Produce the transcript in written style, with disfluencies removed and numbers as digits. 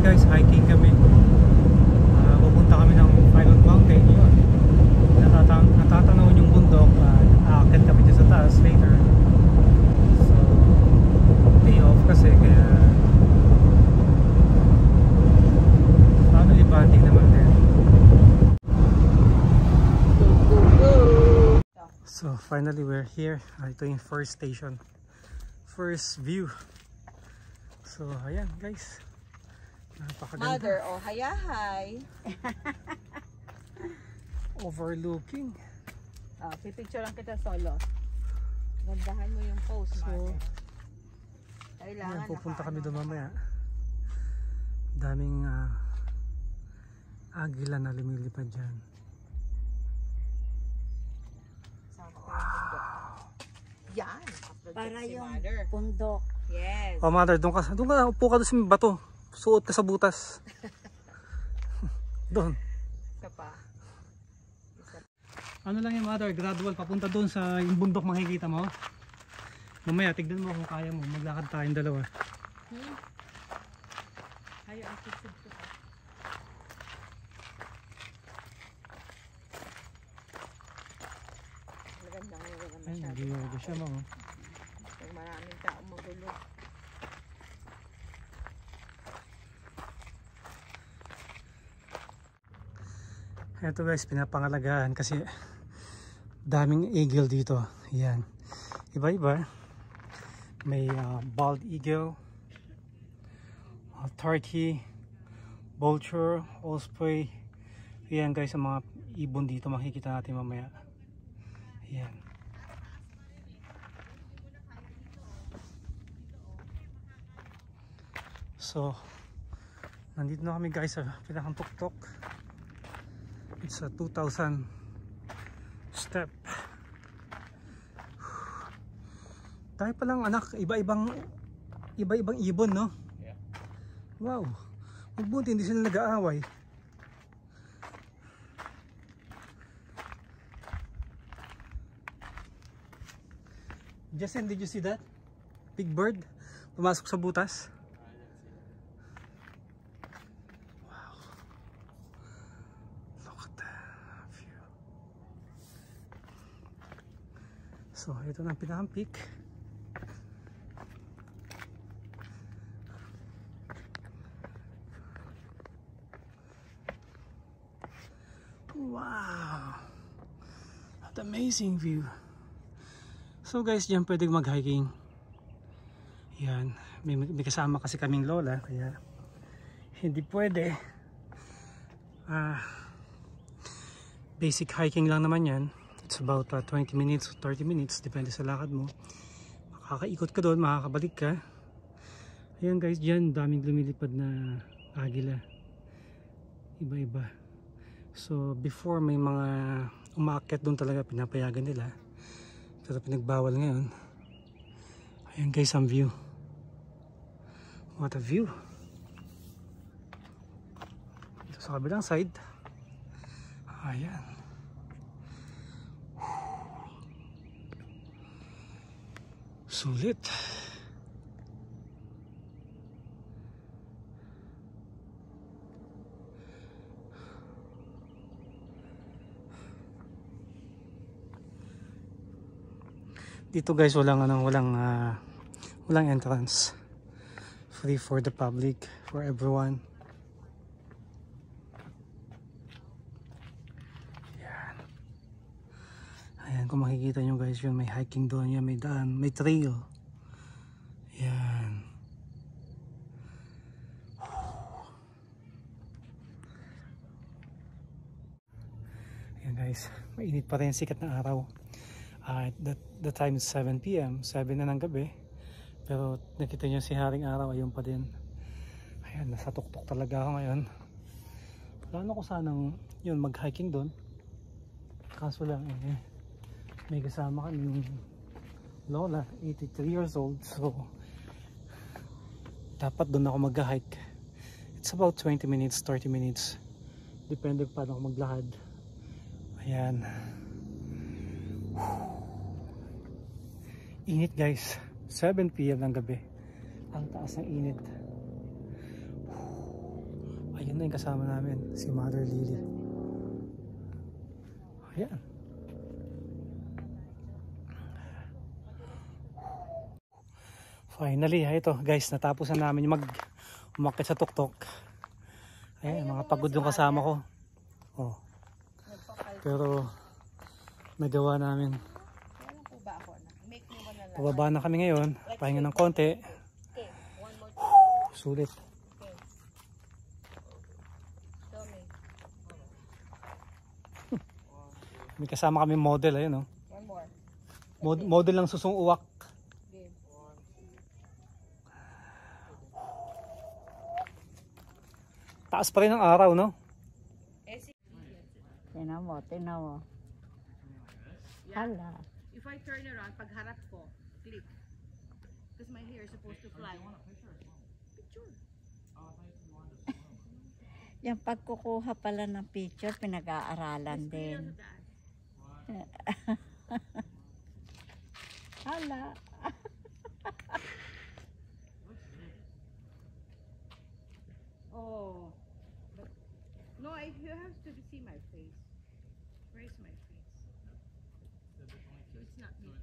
guys, hiking kami. Pupunta kami ng Pilot Mountain. Yun, natatanaw yung bundok. Aakyat kami dyan sa taas later. So day off kasi, kaya family bonding naman din. So finally we're here. Ito yung first station, first view. So ayan guys, napakaganda. Mother, oh hayahay. Overlooking. Pipicture lang kita solo. Gandahan mo yung pose, So Mother. ayan, pupunta kami doon mamaya. Daming agila na lumilipad dyan. Yan. Para Si yung Mother. bundok. Yes. Oh mother, doon ka upo ka doon sa bato. Suot ka sa butas. Doon. Isa pa. Ano lang yung mother, gradual papunta doon sa yung bundok, makikita mo. Mamaya tignan mo kung kaya mo, maglakad tayong dalawa. Hayo ang kisip ko. Maganda nga naman Ay, masyado. nag-yoga siya mo. Pag maraming tao magulo. Ito guys, pinapangalagaan kasi daming eagle dito. Yan, iba-iba. May bald eagle, turkey, vulture, osprey. Yan guys, ang mga ibon dito makikita natin mamaya. Yan. So nandito na kami guys sa pinakang tuktok. It's a 2,000 step. Tayo palang anak, iba-ibang ibon, no? Yeah. Wow. Mabuti hindi sila nag-aaway. Justin, did you see that? Big bird pumasok sa butas. So ito na ang pinakang peak. Wow, what amazing view. So guys, diyan pwedeng mag-hiking. Yan, may kasama kasi kaming lola, kaya hindi pwede. Basic hiking lang naman yan. It's about 20 minutes, 30 minutes, depende sa lakad mo. Makakaikot ka doon, makakabalik ka. Ayan guys, dyan daming lumilipad na agila. Iba-iba. So before, may mga umaakyat doon talaga, pinapayagan nila. Pero pinagbawal ngayon. Ayan guys, ang view. What a view. Ito sa kabilang side. Ayan. Sulit. Dito guys, walang entrance. Free for the public, for everyone. Yan. Ayan, kung makikita nyo guys, yun may hiking doon, yan may daan, may trail. Yan. Ayan guys, mainit pa rin, sikat na araw. The time is 7 PM, 7 na ng gabi. Pero nakita nyo si Haring Araw, ayun pa din. Ayan, nasa tuktok talaga ako ngayon. Plano ko sanang yun, mag-hiking doon. Kaso lang may kasama kami yung lola, 83 years old. So dapat doon ako mag-hike. It's about 20 minutes, 30 minutes. Depende pa paano ako maglakad. Ayan. Init guys, 7 PM ng gabi. Ang taas ng init. Yun na yung kasama namin, si Mother Lily. Ayan. Finally, ito guys, natapos na namin umakyat sa tuktok. Ayan, mga pagod yung kasama ko. Oh. Pero nagawa namin. Kailan po ba ako? Make me one na lang. Pababa na kami ngayon, pahinga ng konti. Okay, one more. Sulit. Okay. Show me. May kasama kami model, ayun oh. One more. Model ng susong uwak. Game. Taas pa rin ang araw, no? Tinan mo, tinan mo. Hala. If I turn around, pag harap ko, click. Because my hair is supposed to fly. Picture. Yung pagkukuha pala ng picture, pinag-aaralan din. Hala. Oh. But, no, you have to see my face. Where is my face? So it's not me.